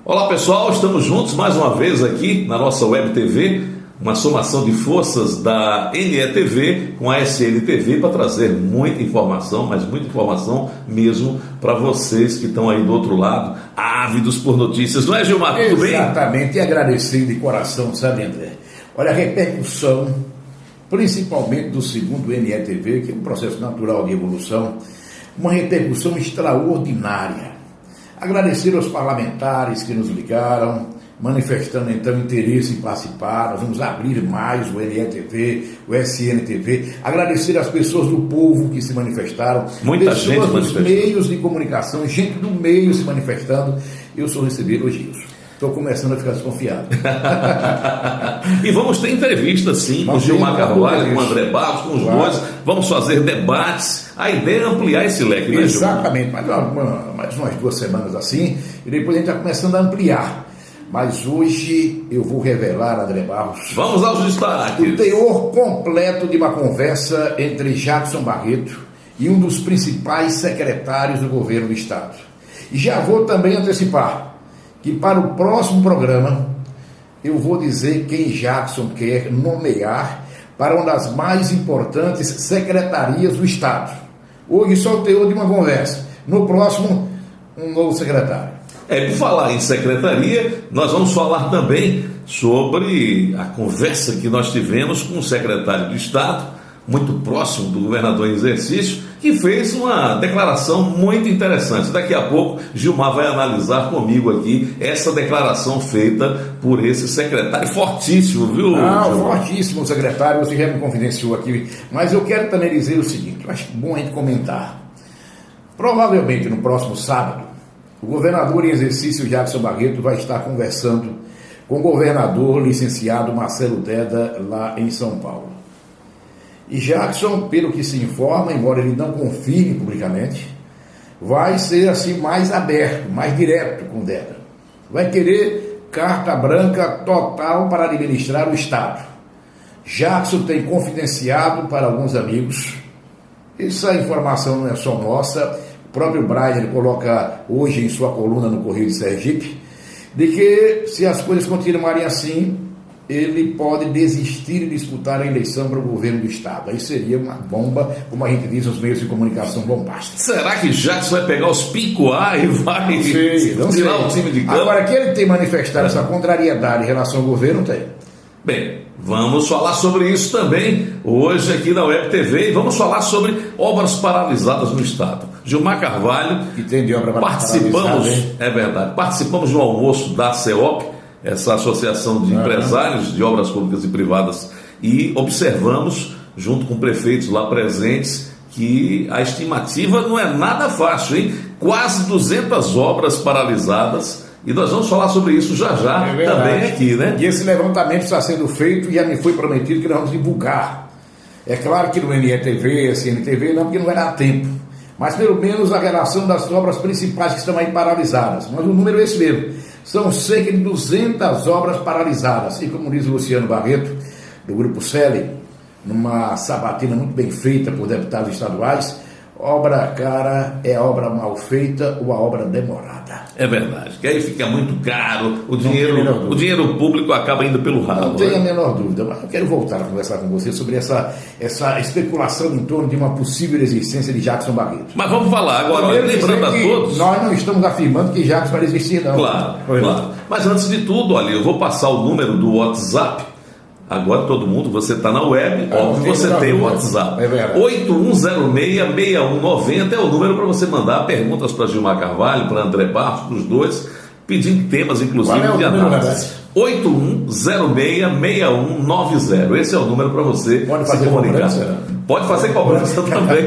Olá pessoal, estamos juntos mais uma vez aqui na nossa Web TV, uma somação de forças da NETV com a SNTV para trazer muita informação, mas muita informação mesmo para vocês que estão aí do outro lado, ávidos por notícias, não é, Gilmar? Tudo bem? Exatamente, e agradecer de coração, sabe, André? Olha, a repercussão, principalmente do segundo NETV, que é um processo natural de evolução, uma repercussão extraordinária. Agradecer aos parlamentares que nos ligaram, manifestando então interesse em participar. Nós vamos abrir mais o NETV, o SNTV. Agradecer às pessoas do povo que se manifestaram, muita pessoas gente dos meios de comunicação, gente do meio se manifestando. Eu só recebi elogios. Estou começando a ficar desconfiado. E vamos ter entrevistas sim, com o Gilmar Carvalho, com o André Barros, com os dois. Vamos fazer debates. A ideia é ampliar esse leque, né, Gilmar? Exatamente, mais umas 2 semanas assim, e depois a gente está começando a ampliar. Mas hoje eu vou revelar, André Barros, vamos aos destaques. O teor completo de uma conversa entre Jackson Barreto e um dos principais secretários do governo do Estado. E já vou também antecipar que para o próximo programa eu vou dizer quem Jackson quer nomear para uma das mais importantes secretarias do Estado. Hoje só o teor de uma conversa. No próximo, um novo secretário. Por falar em secretaria, nós vamos falar também sobre a conversa que nós tivemos com o secretário de Estado, muito próximo do governador em exercício, que fez uma declaração muito interessante. Daqui a pouco, Gilmar vai analisar comigo aqui essa declaração feita por esse secretário fortíssimo, viu? Fortíssimo secretário, você já me confidenciou aqui, mas eu quero também dizer o seguinte, eu acho bom a gente comentar. Provavelmente no próximo sábado, o governador em exercício Jackson Barreto vai estar conversando com o governador licenciado Marcelo Deda lá em São Paulo. E Jackson, pelo que se informa, embora ele não confirme publicamente, vai ser assim mais aberto, mais direto com o Deda. Vai querer carta branca total para administrar o Estado. Jackson tem confidenciado para alguns amigos, essa informação não é só nossa, o próprio Brian coloca hoje em sua coluna no Correio de Sergipe, de que se as coisas continuarem assim, ele pode desistir de disputar a eleição para o governo do Estado. Aí seria uma bomba, como a gente diz nos meios de comunicação, bombástica. Será que Jackson vai pegar os picuá e vai tirar o time de campo? Agora, que ele tem manifestado essa contrariedade em relação ao governo, tem. Bem, vamos falar sobre isso também hoje aqui na Web TV e vamos falar sobre obras paralisadas no Estado. Gilmar Carvalho, que tem de obra participamos, é verdade, participamos de um almoço da CEOP, essa associação de empresários de obras públicas e privadas, e observamos, junto com prefeitos lá presentes, que a estimativa não é nada fácil, hein? Quase 200 obras paralisadas, e nós vamos falar sobre isso já também aqui, né? E esse levantamento está sendo feito e já me foi prometido que nós vamos divulgar. É claro que no NETV, SNTV, não, porque não vai dar tempo, mas pelo menos a relação das obras principais que estão aí paralisadas. Mas o número é esse mesmo. São cerca de 200 obras paralisadas. E como diz o Luciano Barreto, do Grupo Celi, numa sabatina muito bem feita por deputados estaduais, obra cara é obra mal feita ou a obra demorada. É verdade, que aí fica muito caro, o dinheiro público acaba indo pelo ralo. Não tenho a menor dúvida, mas eu quero voltar a conversar com você sobre essa especulação em torno de uma possível existência de Jackson Barreto. Mas vamos falar agora, lembrando a todos... Nós não estamos afirmando que Jackson vai existir, não. Claro. Mas antes de tudo, olha, eu vou passar o número do WhatsApp. Agora todo mundo, você está na web, óbvio, você tem o WhatsApp. 8106-6190 é o número para você mandar perguntas para Gilmar Carvalho, para André Barros, para os dois, pedindo temas, inclusive, de análise. 8106-6190. Esse é o número para você se comunicar. Pode fazer cobrança também.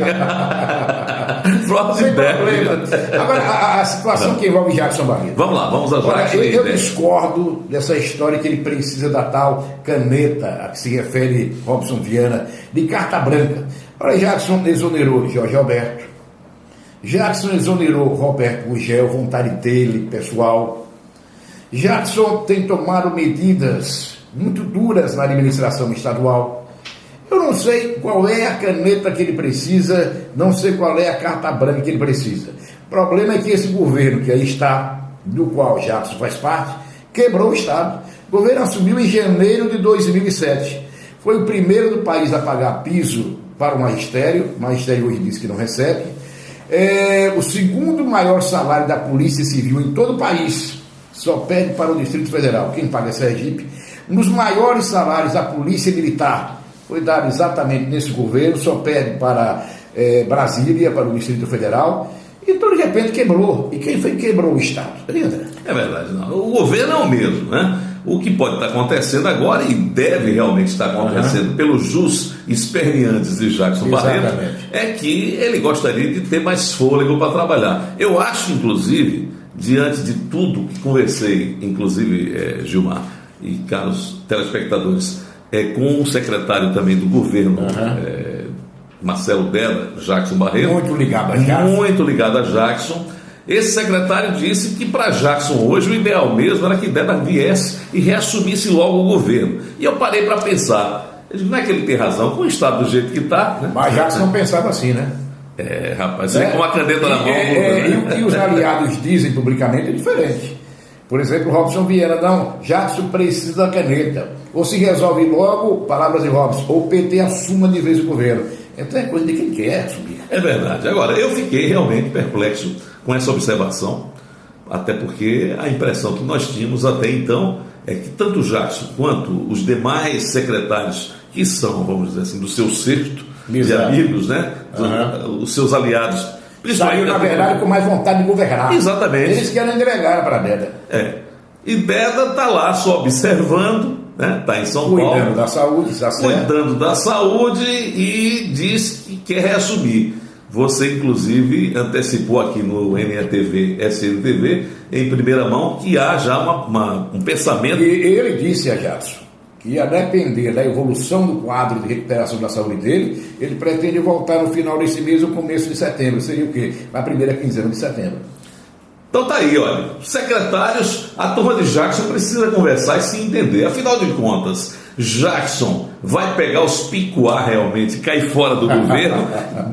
Agora, a situação que envolve Jackson Barreto. Vamos lá, vamos às várias. Eu discordo dessa história que ele precisa da tal caneta a que se refere Robson Viana, de carta branca. Olha, Jackson exonerou Jorge Alberto. Jackson exonerou Roberto Gugel, vontade dele, pessoal. Jackson tem tomado medidas muito duras na administração estadual. Eu não sei qual é a caneta que ele precisa, não sei qual é a carta branca que ele precisa. O problema é que esse governo que aí está do qual Jackson faz parte, quebrou o Estado. O governo assumiu em janeiro de 2007. Foi o primeiro do país a pagar piso para o magistério hoje diz que não recebe. O segundo maior salário da Polícia Civil em todo o país, só pede para o Distrito Federal. Quem paga é Sergipe. Um dos maiores salários da Polícia Militar foi dado exatamente nesse governo, só pede para Brasília, para o Distrito Federal. Então, de repente, quebrou. E quem foi que quebrou o Estado? É verdade, não. O governo é o mesmo, né? O que pode estar acontecendo agora, e deve realmente estar acontecendo pelos jus esperneantes de Jackson Barreto, é que ele gostaria de ter mais fôlego para trabalhar. Eu acho, inclusive, diante de tudo que conversei, inclusive, Gilmar e caros telespectadores, com o secretário também do governo, Marcelo Deda, Jackson Barreto. Muito ligado a Jackson. Muito ligado a Jackson. Esse secretário disse que para Jackson hoje o ideal mesmo era que Deda viesse e reassumisse logo o governo. E eu parei para pensar. Não é que ele tem razão, com o Estado do jeito que está. Né? Mas Jackson não pensava assim, né? Rapaz, com a caneta na mão. E o que os aliados dizem publicamente é diferente. Por exemplo, Robson Viana, não, Jackson precisa da caneta. Ou se resolve logo, palavras de Robson, ou o PT assuma de vez o governo. Então é coisa de quem quer assumir. É verdade. Agora, eu fiquei realmente perplexo com essa observação, até porque a impressão que nós tínhamos até então é que tanto Jackson quanto os demais secretários que são, vamos dizer assim, do seu certo de amigos, né? Os seus aliados, saiu, na verdade, com mais vontade de governar. Exatamente. Eles querem entregar para Deda. E Deda está lá só observando, né? Está em São Paulo. Cuidando da saúde, está certo. Cuidando da saúde e diz que quer reassumir. Você, inclusive, antecipou aqui no NETV, SNTV, em primeira mão, que há já um pensamento. E ele disse a Jackson que, a depender da evolução do quadro de recuperação da saúde dele, ele pretende voltar no final desse mês ou começo de setembro. Seria o quê? Na primeira quinzena de setembro. Então tá aí, olha. Secretários, a turma de Jackson precisa conversar e se entender. Afinal de contas, Jackson vai pegar os picuá realmente, cair fora do governo,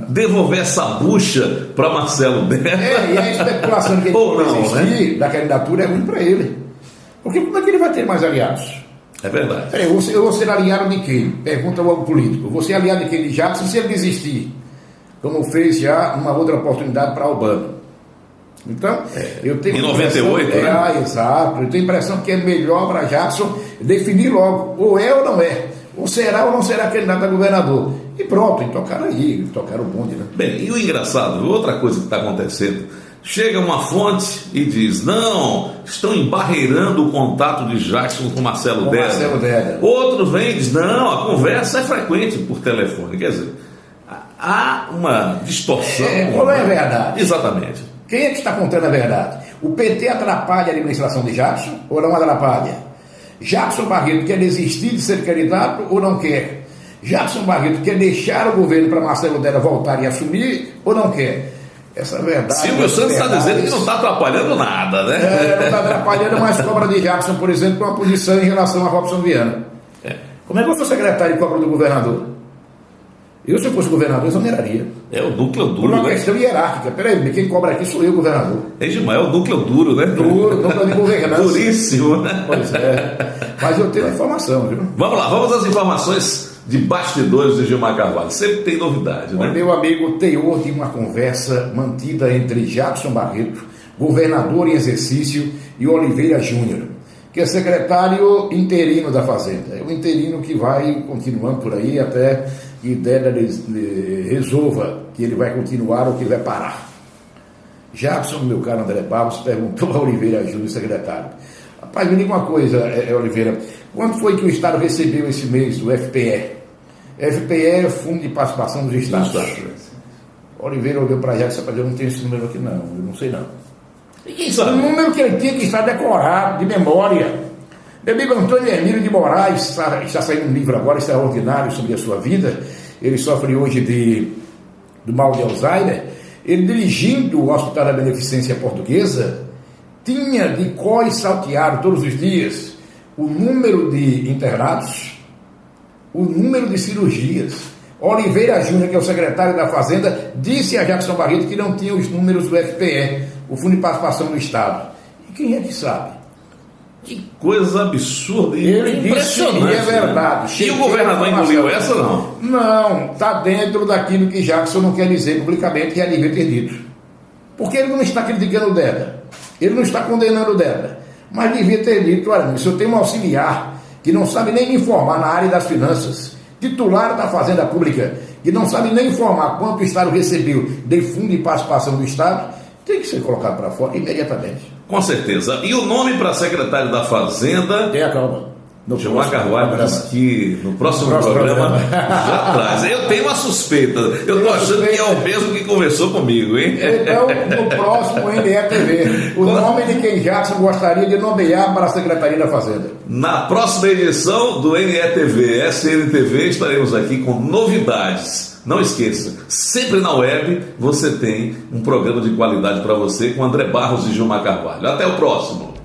devolver essa bucha para Marcelo Deda. E a especulação que ele pode existir da candidatura é ruim para ele. Porque como é que ele vai ter mais aliados? É verdade. Eu vou ser aliado de quem? Pergunta ao político. Vou ser aliado de quem? De Jackson, se ele desistir, como fez já uma outra oportunidade para Obama. Então, eu tenho em 98, né? Exato. Eu tenho a impressão que é melhor para Jackson definir logo, ou é ou não é, ou será ou não será candidato a governador. E pronto, e tocaram o bonde, né? Bem, e o engraçado, outra coisa que está acontecendo, chega uma fonte e diz, não, estão embarreirando o contato de Jackson com Marcelo Deda. Outro vem e diz, não, a conversa é frequente por telefone. Quer dizer, há uma distorção. Qual é a verdade? Exatamente. Quem é que está contando a verdade? O PT atrapalha a administração de Jackson ou não atrapalha? Jackson Barreto quer desistir de ser candidato ou não quer? Jackson Barreto quer deixar o governo para Marcelo Deda voltar e assumir ou não quer? Essa é a verdade. Silvio Santos está dizendo que não está atrapalhando nada, né? Não está atrapalhando, mas cobra de Jackson, por exemplo, com uma posição em relação a Robson Viana. Como é que eu sou secretário e cobra do governador? Eu, se eu fosse governador, exoneraria. É o núcleo duro, por uma questão hierárquica. Peraí, quem cobra aqui sou eu, governador. Gilmar, é o núcleo duro, né? Duro, núcleo de governança. Duríssimo, né? Pois é. Mas eu tenho a informação, viu? Vamos lá, vamos às informações de bastidores de Gilmar Carvalho. Sempre tem novidade, né? Meu amigo, teor de uma conversa mantida entre Jackson Barreto, governador em exercício, e Oliveira Júnior, que é secretário interino da Fazenda. É o interino que vai continuando por aí até que Deda resolva que ele vai continuar ou que vai parar. Jackson, meu caro André Barros, perguntou a Oliveira Júnior, secretário. Rapaz, me diga uma coisa, Oliveira, quanto foi que o Estado recebeu esse mês do FPE? FPE é o Fundo de Participação dos Estados. Oliveira olhou para Jackson e falou, eu não tenho esse número aqui não, eu não sei não. E quem sabe? O número que ele tinha que estar decorado, de memória. Meu amigo Antônio Emílio de Moraes está saindo um livro agora extraordinário sobre a sua vida. Ele sofre hoje do mal de Alzheimer. Ele, dirigindo o Hospital da Beneficência Portuguesa, tinha de có e salteado todos os dias o número de internados, o número de cirurgias. Oliveira Júnior, que é o secretário da Fazenda, disse a Jackson Barreto que não tinha os números do FPE, o Fundo de Participação do Estado. E Quem é que sabe? Que coisa absurda e Ele impressionante. disse, e é verdade. Né? E o governador engoliu essa ou não? Não, está dentro daquilo que Jackson não quer dizer publicamente que ele devia ter dito. Porque ele não está criticando o Deda, ele não está condenando o Deda, mas devia ter dito: olha, se eu tenho um auxiliar que não sabe nem me informar na área das finanças, titular da Fazenda Pública, que não sabe nem informar quanto o Estado recebeu de fundo de participação do Estado, tem que ser colocado para fora imediatamente. Com certeza. E o nome para secretário da Fazenda? Tenha calma. Gilmar Carvalho diz que no próximo programa já traz. Eu tenho uma suspeita. Eu estou achando que é o mesmo que conversou comigo, hein? Então, no próximo NETV, o nome de quem Jackson gostaria de nomear para a Secretaria da Fazenda. Na próxima edição do NETV, SNTV, estaremos aqui com novidades. Não esqueça, sempre na web você tem um programa de qualidade para você com André Barros e Gilmar Carvalho. Até o próximo.